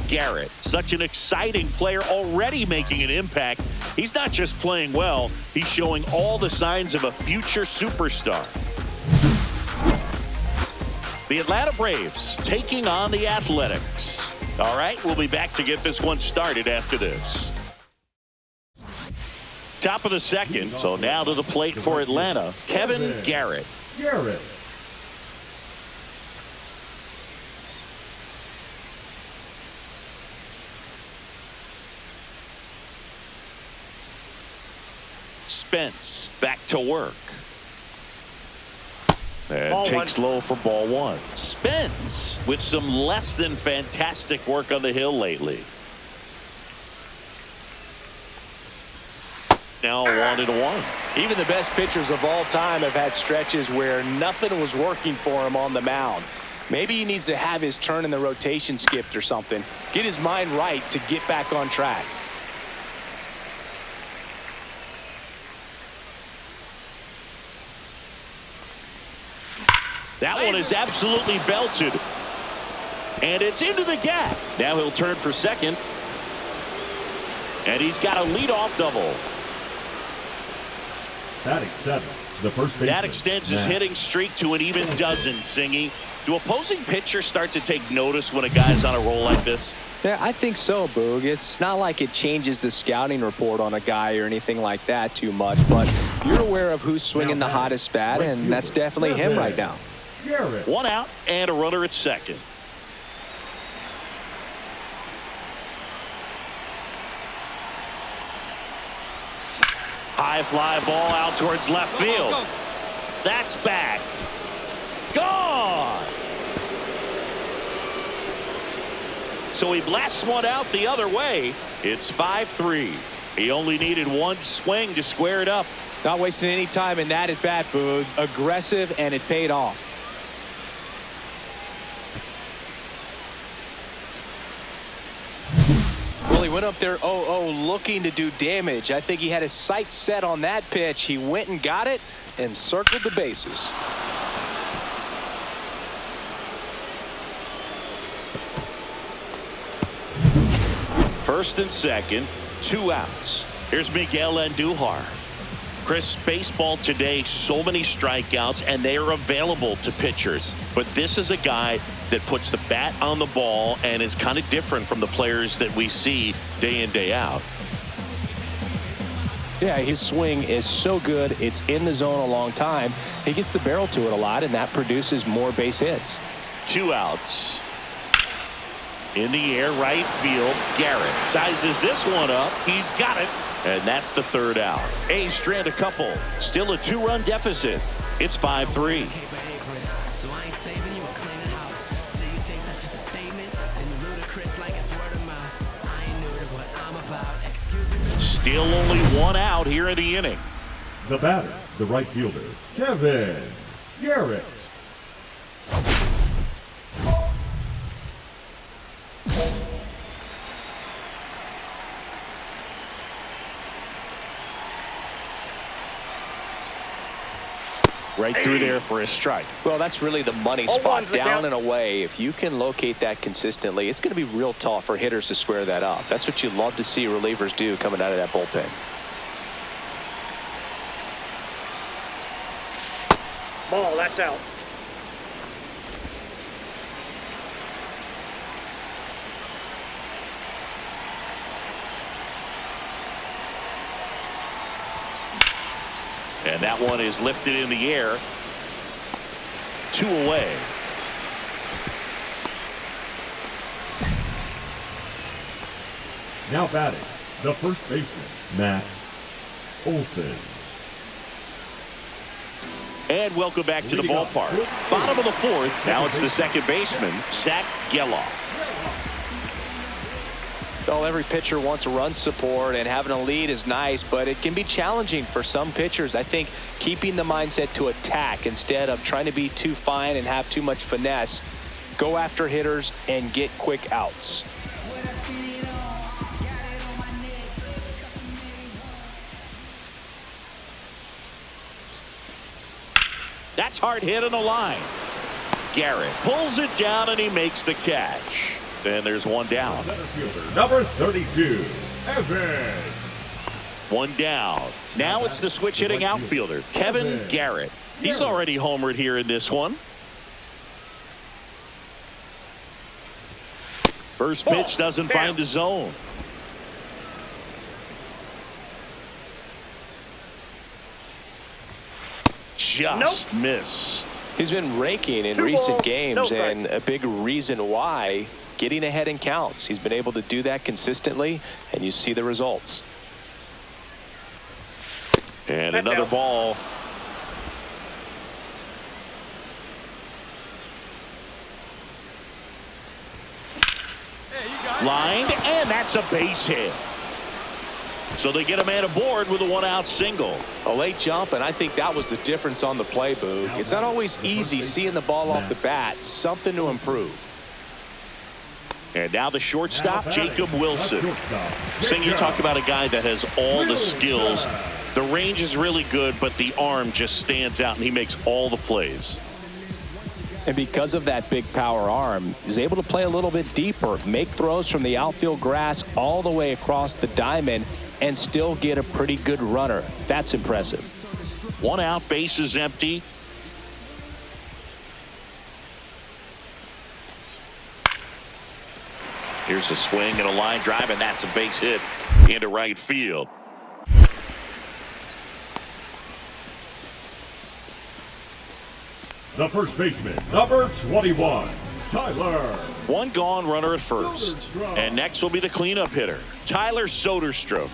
Garrett, such an exciting player, already making an impact. He's not just playing well, he's showing all the signs of a future superstar. The Atlanta Braves taking on the Athletics. All right, we'll be back to get this one started after this. Top of the second, so now to the plate for Atlanta, Kevin Garrett. Spence back to work. And takes low for ball one. Spence with some less than fantastic work on the hill lately. Now 1-1. Even the best pitchers of all time have had stretches where nothing was working for him on the mound. Maybe he needs to have his turn in the rotation skipped or something. Get his mind right to get back on track. That one is absolutely belted. And it's into the gap. Now he'll turn for second. And he's got a leadoff double. Batting seven, the first baseman. That extends his hitting streak to an even dozen, Singy. Do opposing pitchers start to take notice when a guy's on a roll like this? Yeah, I think so, Boog. It's not like it changes the scouting report on a guy or anything like that too much, but you're aware of who's swinging the hottest bat, and that's definitely him right now. Garrett. One out and a runner at second. High fly ball out towards left field. That's back. Gone. So he blasts one out the other way. It's 5-3. He only needed one swing to square it up. Not wasting any time in that at bat, Boog. Aggressive, and it paid off. Well, he went up there 0-0 looking to do damage. I think he had his sights set on that pitch. He went and got it and circled the bases. First and second, 2 outs. Here's Miguel Andujar. Chris, baseball today, so many strikeouts, and they are available to pitchers. But this is a guy that puts the bat on the ball and is kind of different from the players that we see day in, day out. Yeah, his swing is so good. It's in the zone a long time. He gets the barrel to it a lot, and that produces more base hits. 2 outs. In the air, right field. Garrett sizes this one up. He's got it. And that's the 3rd out. A's strand a couple. Still a 2-run deficit. It's 5-3. Still only 1 out here in the inning. The batter, the right fielder, Kevin Garrett. Right through there for a strike. Well, that's really the money spot, down and away. If you can locate that consistently, it's going to be real tough for hitters to square that up. That's what you love to see relievers do coming out of that bullpen. Ball, that's out. And that one is lifted in the air. 2 away. Now batting, the first baseman, Matt Olson. And welcome back to the ballpark. Bottom of the 4th. Now it's the second baseman, Zach Geloff. Well, every pitcher wants run support, and having a lead is nice, but it can be challenging for some pitchers. I think keeping the mindset to attack instead of trying to be too fine and have too much finesse, go after hitters and get quick outs. That's hard hit on the line. Garrett pulls it down and he makes the catch. And there's one down. Center fielder, number 32, Evan. One down. Now it's the switch hitting outfielder, Kevin Garrett. He's already homered here in this one. First pitch doesn't find the zone. Just missed. He's been raking in recent games, and a big reason why, getting ahead in counts. He's been able to do that consistently, and you see the results. And another ball. Lined, and that's a base hit. So they get a man aboard with a one-out single. A late jump, and I think that was the difference on the play, Boog. It's not always easy seeing the ball off the bat. Something to improve. And now the shortstop, Jacob Wilson. Sing, you talk about a guy that has all the skills. The range is really good, but the arm just stands out, and he makes all the plays. And because of that big power arm, he's able to play a little bit deeper, make throws from the outfield grass all the way across the diamond, and still get a pretty good runner. That's impressive. One out, base is empty. Here's a swing and a line drive, and that's a base hit into right field. The first baseman, number 21, Tyler. One gone, runner at first. And next will be the cleanup hitter, Tyler Soderstrom.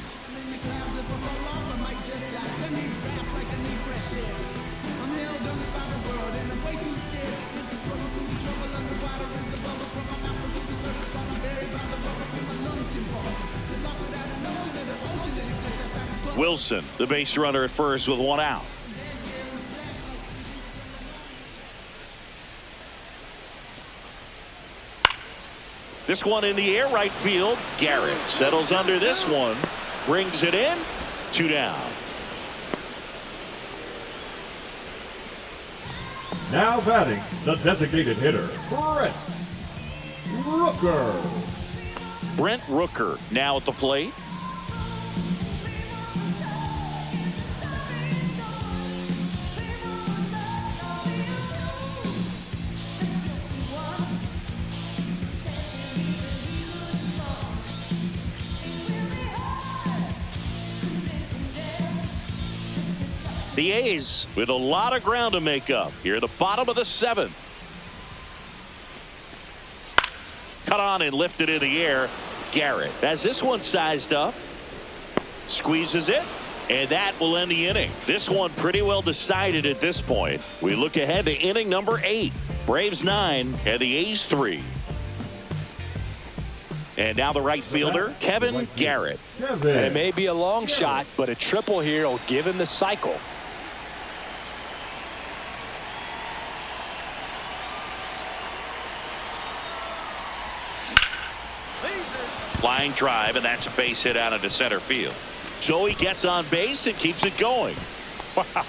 Wilson, the base runner at first with one out. This one in the air, right field. Garrett settles under this one, brings it in, 2 down. Now batting, the designated hitter, Brent Rooker. Brent Rooker now at the plate. The A's with a lot of ground to make up here at the bottom of the 7th. Cut on and lifted in the air. Garrett has this one sized up. Squeezes it. And that will end the inning. This one pretty well decided at this point. We look ahead to inning number 8. Braves 9 and the A's 3. And now the right fielder, Kevin Garrett. And it may be a long shot, but a triple here will give him the cycle. Line drive, and that's a base hit out into center field. So he gets on base and keeps it going. Wow.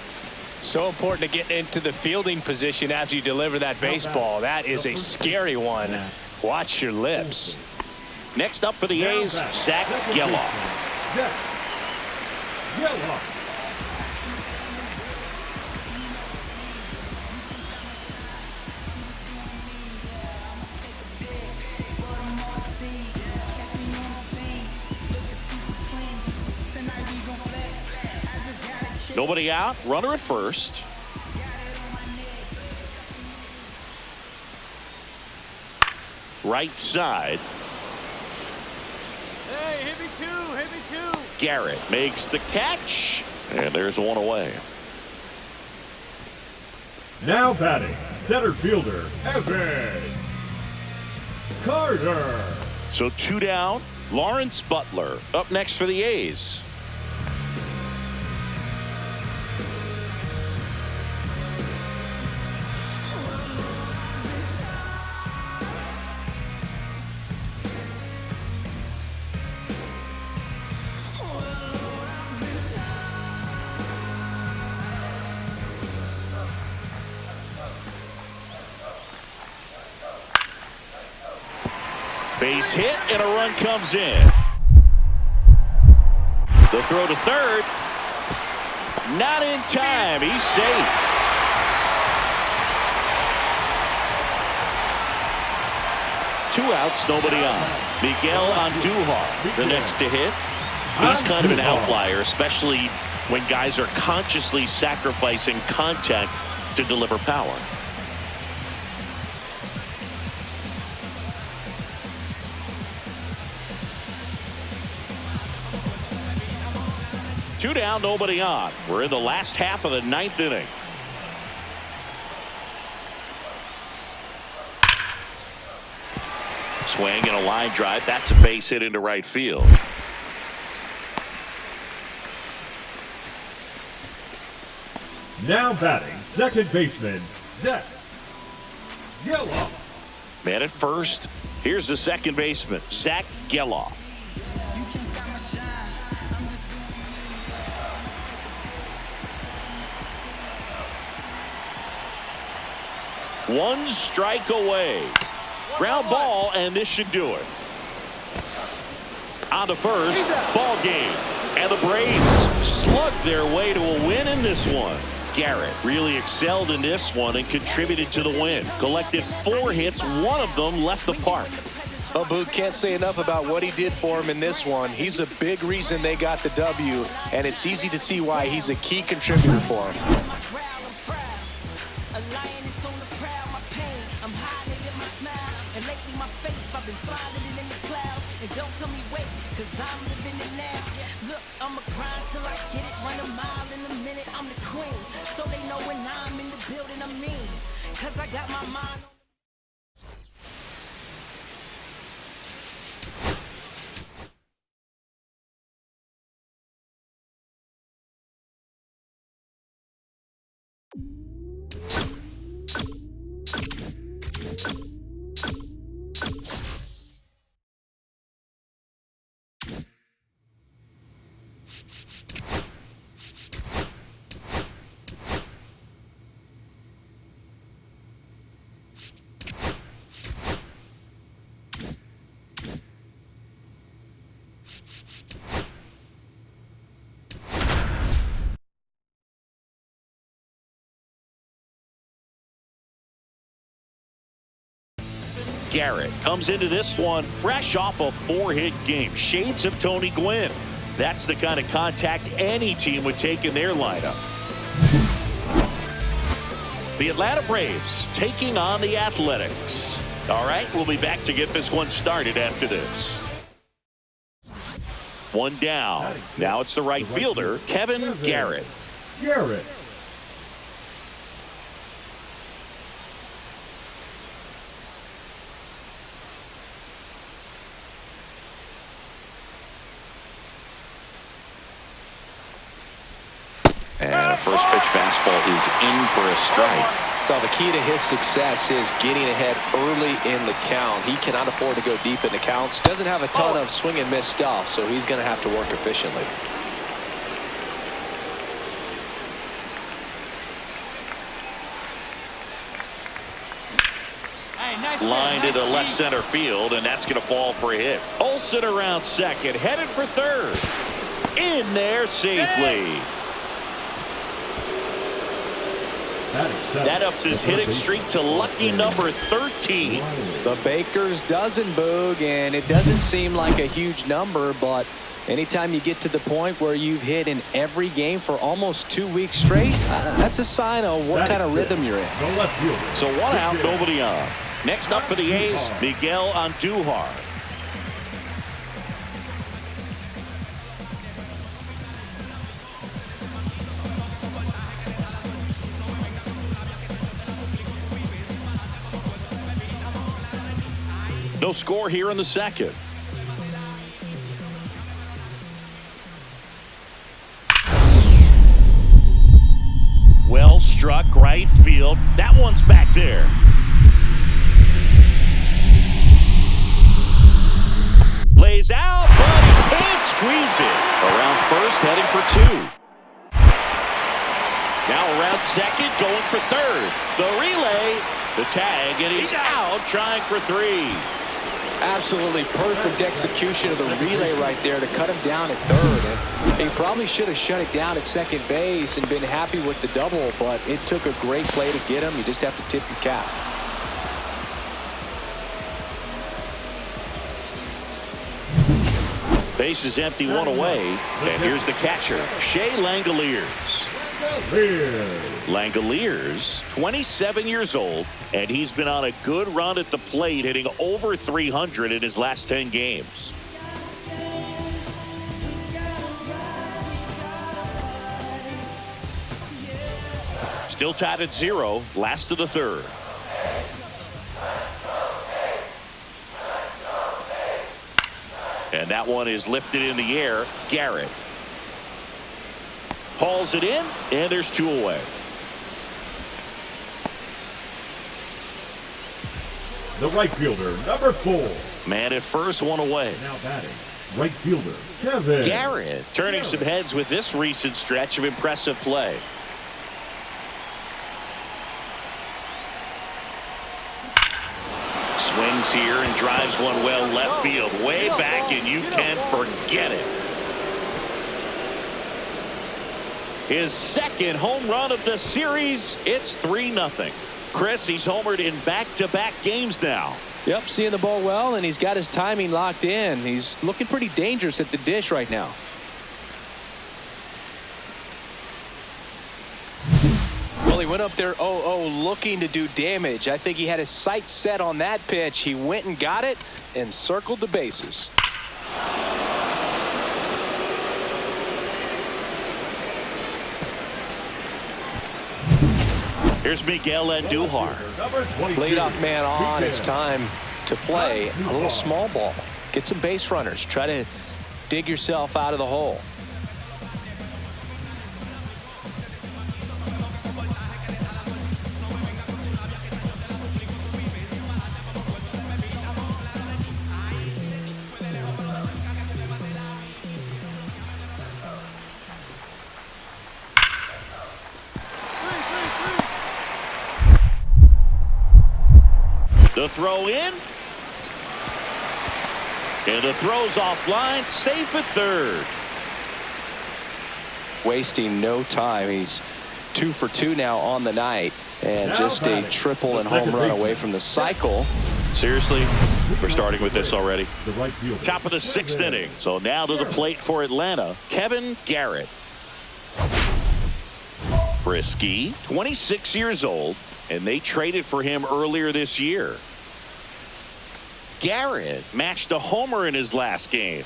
So important to get into the fielding position after you deliver that baseball. That is a scary one. Watch your lips. Next up for the A's, Zach Geloff. Nobody out, runner at first. Right side. Hey, hit me too. Garrett makes the catch, and there's one away. Now batting, center fielder, Evan Carter. So 2 down. Lawrence Butler up next for the A's. Base hit, and a run comes in. The throw to third. Not in time. He's safe. Two outs, nobody on. Miguel Andujar, the next to hit. He's kind of an outlier, especially when guys are consciously sacrificing contact to deliver power. Two down, nobody on. We're in the last half of the ninth inning. Swing and a line drive. That's a base hit into right field. Now batting, second baseman, Zach Geloff. Man at first. Here's the second baseman, Zach Geloff. One strike away. Ground ball, and this should do it. On to first, ball game. And the Braves slugged their way to a win in this one. Garrett really excelled in this one and contributed to the win. Collected 4 hits, one of them left the park. Well, Boog, can't say enough about what he did for him in this one. He's a big reason they got the W, and it's easy to see why he's a key contributor for him. Don't tell me wait, cause I'm living it now. Look, I'ma grind till I get it, run a mile in a minute, I'm the queen. So they know when I'm in the building, I'm mean. Cause I got my mind on. Garrett comes into this one fresh off a 4-hit game. Shades of Tony Gwynn. That's the kind of contact any team would take in their lineup. The Atlanta Braves taking on the Athletics. All right, we'll be back to get this one started after this. One down. Now it's the right fielder, Kevin Garrett. Garrett. And a first pitch fastball is in for a strike. Well, the key to his success is getting ahead early in the count. He cannot afford to go deep in the counts. Doesn't have a ton of swing and miss stuff, so he's going to have to work efficiently. Line to the left center field, and that's going to fall for a hit. Olsen around second, headed for third. In there safely. That ups his hitting streak to lucky number 13. The Baker's dozen, Boog, and it doesn't seem like a huge number, but anytime you get to the point where you've hit in every game for almost 2 weeks straight, that's a sign of what kind of rhythm you're in. So one out, nobody on. Next up for the A's, Miguel Andujar. No score here in the second. Well struck right field. That one's back there. Lays out, but he can't squeeze it. Around first, heading for 2. Now around second, going for third. The relay, the tag, and he's out trying for 3. Absolutely perfect execution of the relay right there to cut him down at third. And he probably should have shut it down at second base and been happy with the double, but it took a great play to get him. You just have to tip your cap. Base is empty, one away. And here's the catcher, Shea Langoliers. Langoliers, 27 years old, and he's been on a good run at the plate, hitting over 300 in his last 10 games. Still tied at 0, last of the third. And that one is lifted in the air. Garrett hauls it in, and there's 2 away. The right fielder, number 4. Man at first, 1 away. Now batting, right fielder, Kevin. Garrett turning some heads with this recent stretch of impressive play. Swings here and drives one well left field, way back, and you can forget it. His second home run of the series. It's 3-0. Chris, he's homered in back-to-back games now. Yep, seeing the ball well, and he's got his timing locked in. He's looking pretty dangerous at the dish right now. Well, he went up there 0-0 looking to do damage. I think he had his sights set on that pitch. He went and got it and circled the bases. Here's Miguel Andujar. Leadoff man on. It's time to play a little small ball. Get some base runners. Try to dig yourself out of the hole. The throw in. And the throw's offline, safe at third. Wasting no time. He's 2 for 2 now on the night. And just a triple and home run away from the cycle. Seriously, we're starting with this already. The right fielder. Top of the 6th inning. So now to the plate for Atlanta, Kevin Garrett. Frisky, 26 years old, and they traded for him earlier this year. Garrett matched a homer in his last game.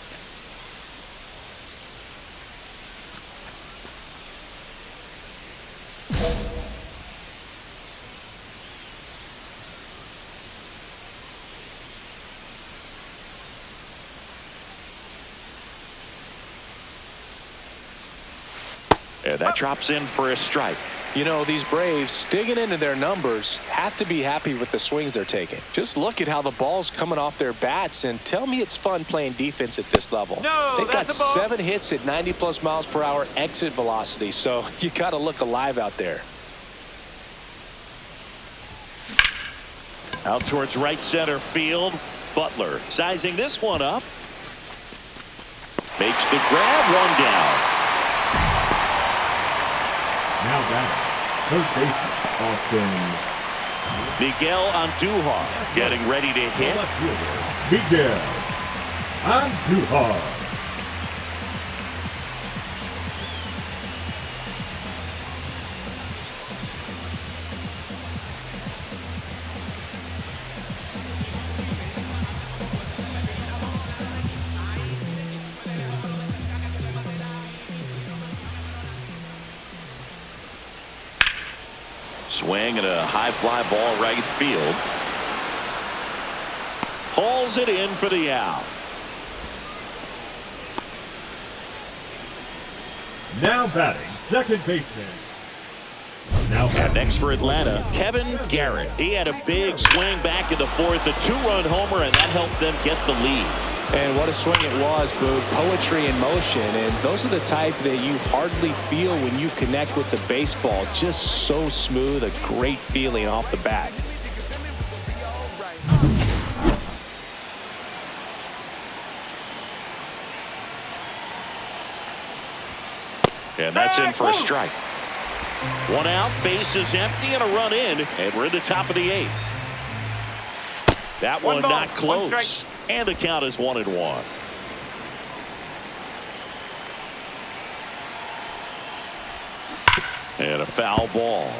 And that drops in for a strike. You know, these Braves, digging into their numbers, have to be happy with the swings they're taking. Just look at how the ball's coming off their bats, and tell me it's fun playing defense at this level. No, they've got that's a ball. 7 hits at 90+ miles per hour exit velocity, so you got to look alive out there. Out towards right center field. Butler sizing this one up. Makes the grab, one down. Now batting, third baseman, Austin. Miguel Andujar getting ready to hit. Left fielder, Miguel Andujar. Swing and a high fly ball right field. Hauls it in for the out. Now batting, second baseman. Now And batting. next for Atlanta, Kevin Garrett. He had a big swing back in the 4th, a 2-run homer, and that helped them get the lead. And what a swing it was, Boo. Poetry in motion. And those are the type that you hardly feel when you connect with the baseball. Just so smooth, a great feeling off the bat. And that's in for a strike. One out, base is empty, and a run in, and we're in the top of the 8th. That one not close, and the count is 1-1. And a foul ball.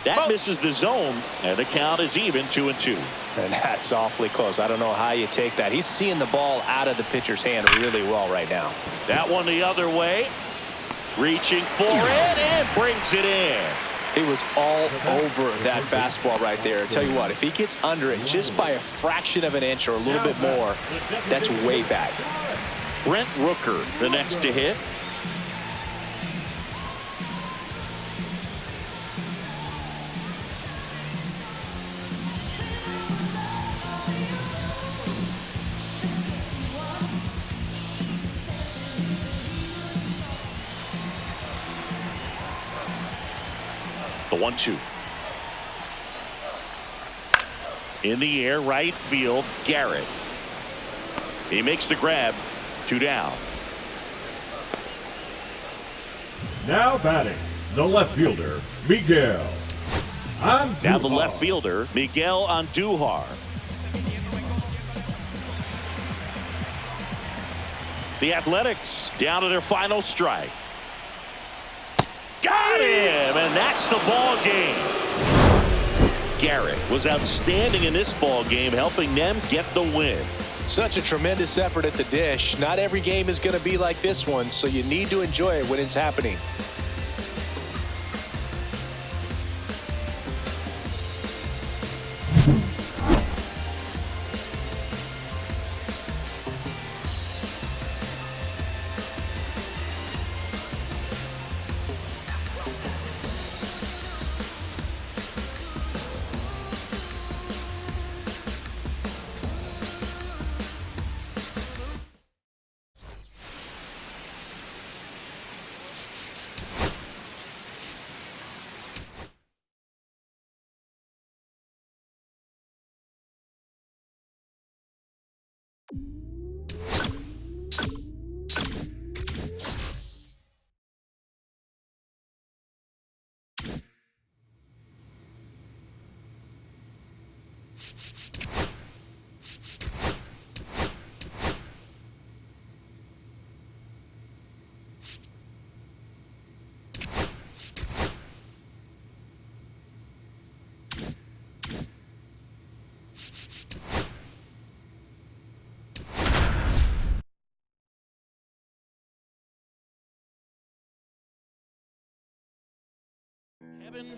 That misses the zone, and the count is even 2-2. And that's awfully close. I don't know how you take that. He's seeing the ball out of the pitcher's hand really well right now. That one the other way. Reaching for it and brings it in. He was all over that fastball right there. I tell you what, if he gets under it just by a fraction of an inch or a little bit more, that's way back. Brent Rooker, the next to hit. The 1-2. In the air, right field, Garrett. He makes the grab. 2 down. Now batting, the left fielder, Miguel Andujar. Now the left fielder, Miguel Andujar. The Athletics down to their final strike. Got him, and that's the ball game. Garrett was outstanding in this ball game, helping them get the win. Such a tremendous effort at the dish. Not every game is going to be like this one, so you need to enjoy it when it's happening.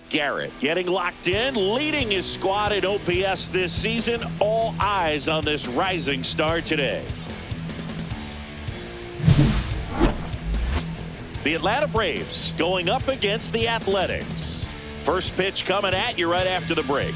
Garrett getting locked in, leading his squad in OPS this season. All eyes on this rising star today. The Atlanta Braves going up against the Athletics. First pitch coming at you right after the break.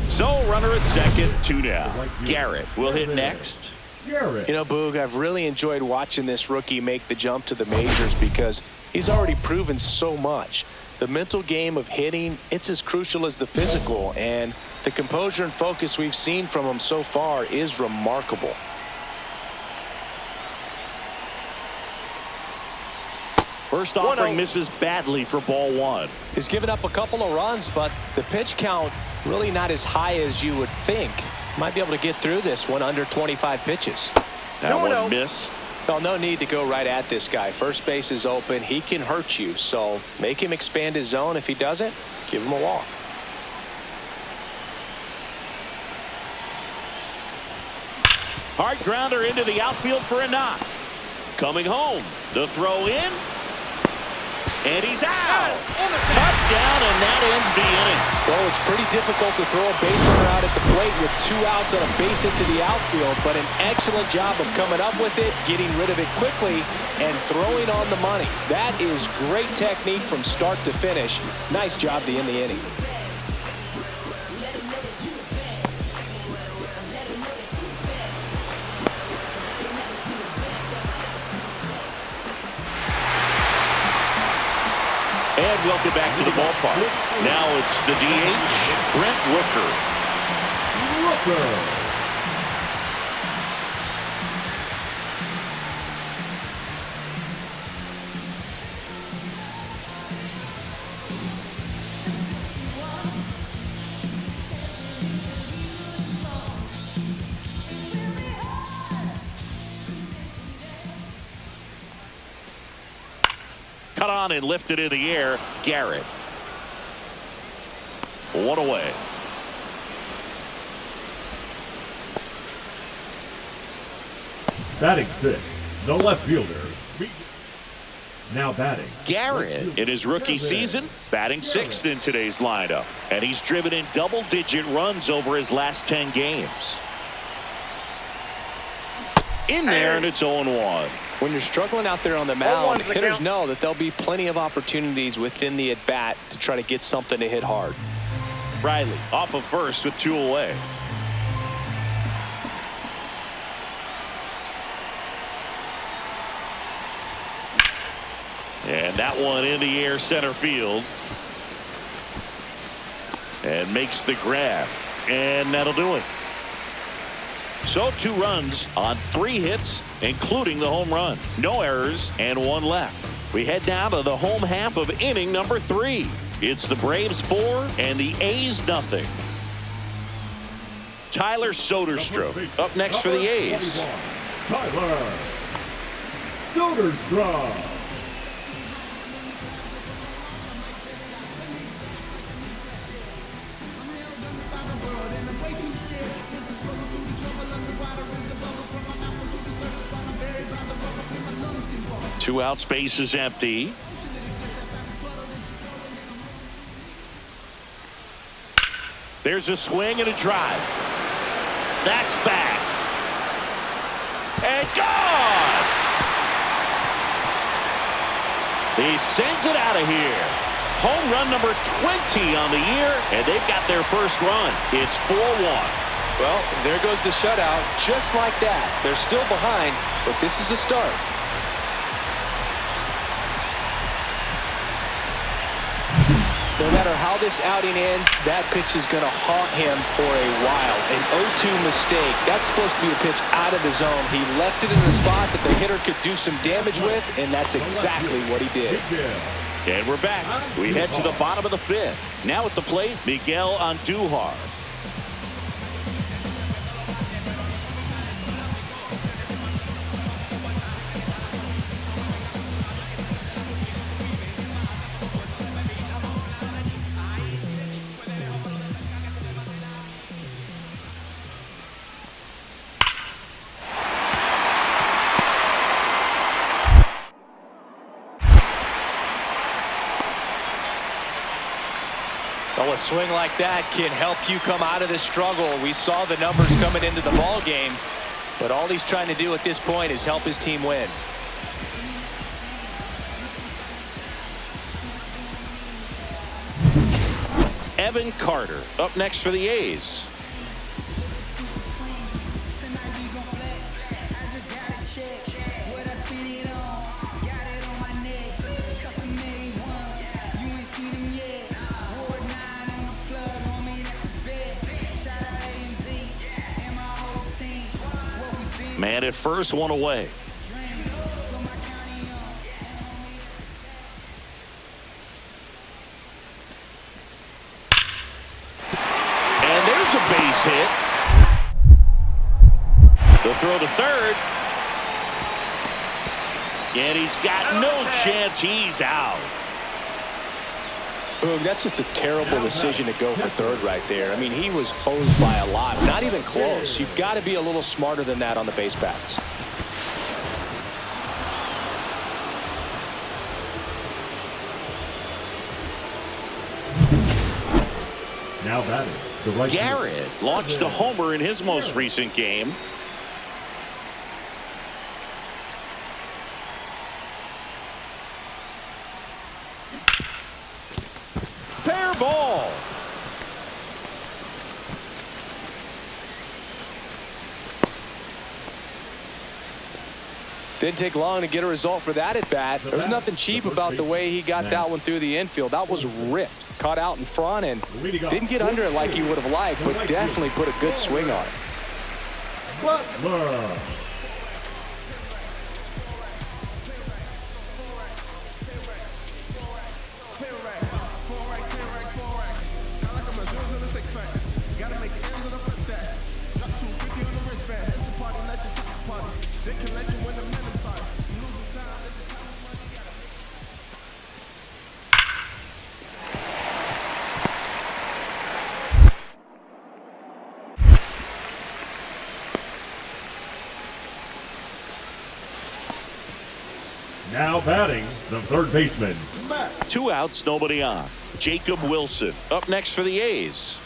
So runner at second, 2 down. Garrett will hit next. Garrett. You know, Boog, I've really enjoyed watching this rookie make the jump to the majors because he's already proven so much. The mental game of hitting, it's as crucial as the physical, and the composure and focus we've seen from him so far is remarkable. First offering misses badly for ball 1. He's given up a couple of runs, but the pitch count really not as high as you would think. Might be able to get through this one under 25 pitches. That one missed. Well, no need to go right at this guy. First base is open. He can hurt you, so make him expand his zone. If he doesn't, give him a walk. Hard grounder into the outfield for a knock. Coming home. The throw in. And he's out. Cut down, and that ends the inning. Well, it's pretty difficult to throw a base runner out at the plate with 2 outs on a base hit to the outfield, but an excellent job of coming up with it, getting rid of it quickly, and throwing on the money. That is great technique from start to finish. Nice job to end the inning. And welcome back to the ballpark. Now it's the DH, Brent Rooker. Castro. Cut on and lifted in the air. Garrett. One away. Batting sixth, the left fielder. Now batting. Garrett in his rookie season, batting sixth in today's lineup. And he's driven in double-digit runs over his last 10 games. In there, and it's 0-1. When you're struggling out there on the mound, 0-1's the hitters count. know that there'll be plenty of opportunities within the at-bat to try to get something to hit hard. Riley off of first with 2 away. And that one in the air center field. And makes the grab. And that'll do it. So 2 runs on 3 hits, including the home run. No errors and 1 left. We head down to the home half of inning number 3. It's the Braves 4 and the A's nothing. Tyler Soderstrom up next for the A's. Tyler Soderstrom. Two outs, base is empty. There's a swing and a drive. That's back. And gone! He sends it out of here. Home run number 20 on the year, and they've got their first run. It's 4-1. Well, there goes the shutout. Just like that. They're still behind, but this is a start. No matter how this outing ends, that pitch is going to haunt him for a while. An 0-2 mistake. That's supposed to be a pitch out of the zone. He left it in the spot that the hitter could do some damage with, and that's exactly what he did. And we're back. We head to the bottom of the 5th. Now at the plate, Miguel Andujar. Well, a swing like that can help you come out of this struggle. We saw the numbers coming into the ball game, but all he's trying to do at this point is help his team win. Evan Carter up next for the A's. Man at first, 1 away. And there's a base hit. The throw to third. And he's got no chance. He's out. Boom, that's just a terrible decision to go for third right there. I mean, he was hosed by a lot. Not even close. You've got to be a little smarter than that on the base paths. Now batting, the right Garrett fielder. launched a homer in his most recent game. Fair ball. Didn't take long to get a result for that at bat. There was nothing cheap about the way he got that one through the infield. That was ripped. Caught out in front and didn't get under it like he would have liked, but definitely put a good swing on it. Butler. Now batting, the third baseman, Matt. 2 outs, nobody on. Jacob Wilson up next for the A's.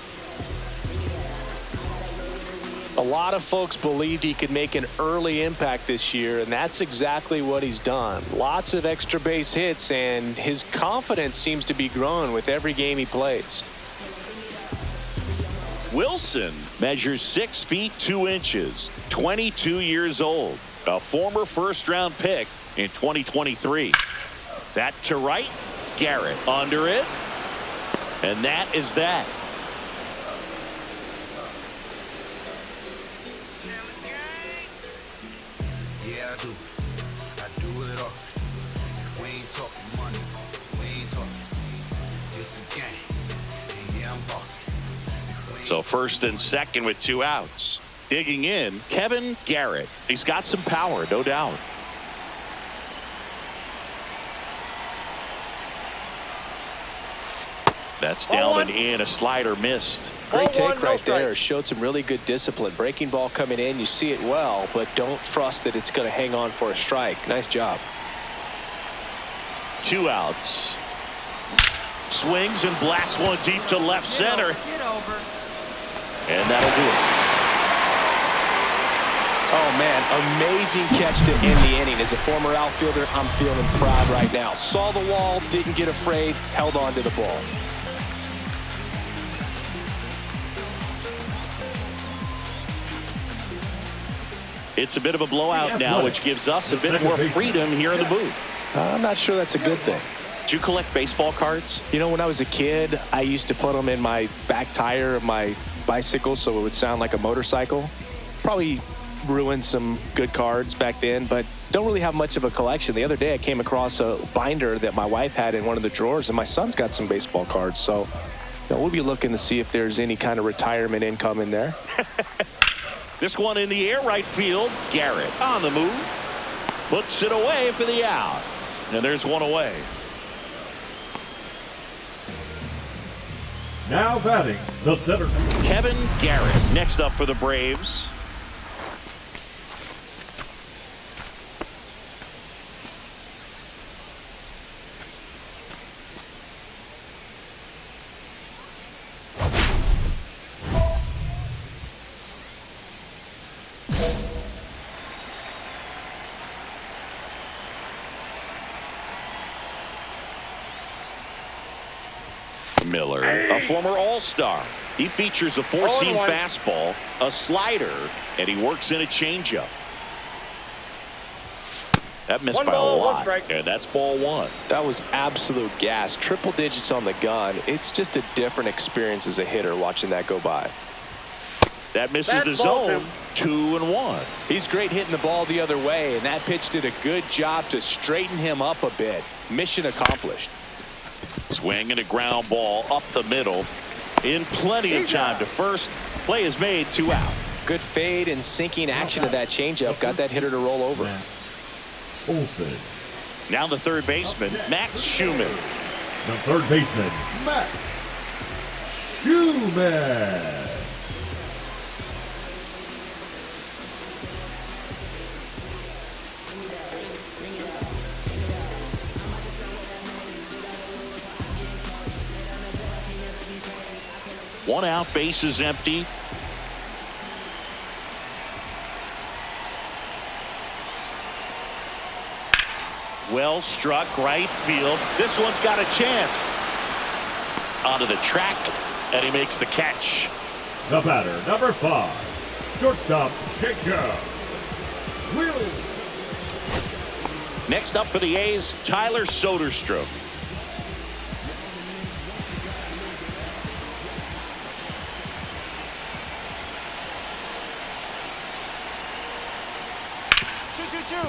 A lot of folks believed he could make an early impact this year, and that's exactly what he's done. Lots of extra base hits, and his confidence seems to be growing with every game he plays. Wilson measures 6 feet 2 inches, 22 years old, a former first-round pick in 2023. That to right, Garrett under it, and that is that. Yeah, I do it all. If we ain't talking money, we ain't talking. It's the game, and yeah, I'm bossing. So first and second with 2 outs. Digging in, Kevin Garrett. He's got some power, no doubt. That's down and in. A slider missed. Great take right there. Showed some really good discipline. Breaking ball coming in. You see it well, but don't trust that it's going to hang on for a strike. Nice job. 2 outs. Swings and blasts one deep to left center. Get over. And that'll do it. Oh, man, amazing catch to end the inning. As a former outfielder, I'm feeling proud right now. Saw the wall, didn't get afraid, held on to the ball. It's a bit of a blowout now, which gives us a bit more freedom here in the booth. I'm not sure that's a good thing. Do you collect baseball cards? You know, when I was a kid, I used to put them in my back tire of my bicycle so it would sound like a motorcycle. Probably ruined some good cards back then, but don't really have much of a collection. The other day I came across a binder that my wife had in one of the drawers, and my son's got some baseball cards. So we'll be looking to see if there's any kind of retirement income in there. This one in the air, right field. Garrett on the move. Puts it away for the out. And there's one away. Now batting, the center. Kevin Garrett next up for the Braves. Miller, a former All-Star. He features a 4-seam fastball, a slider, and he works in a changeup. That missed by a lot, and that's ball 1. That was absolute gas. Triple digits on the gun. It's just a different experience as a hitter watching that go by. That misses the zone. 2-1. He's great hitting the ball the other way, and that pitch did a good job to straighten him up a bit. Mission accomplished. Swing and a ground ball up the middle. In plenty of time to first. Play is made, 2 out. Good fade and sinking action of that changeup. Got that hitter to roll over. Olsen. Now the third baseman, Max Schumann. The third baseman, Max Schumann. One out, base is empty. Well struck, right field. This one's got a chance. Onto the track, and he makes the catch. The batter, number 5, shortstop, Jacob Wilson. Next up for the A's, Tyler Soderstrom.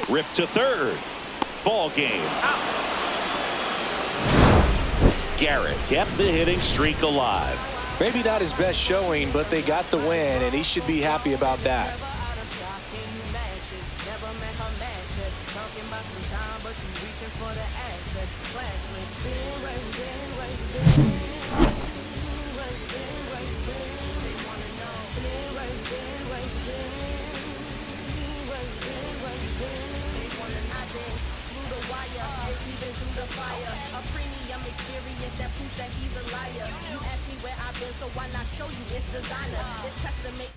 Ripped to third. Ball game. Garrett kept the hitting streak alive. Maybe not his best showing, but they got the win, and he should be happy about that. A premium experience that proves that he's a liar. You ask me where I've been, so why not show you? It's designer, it's custom made.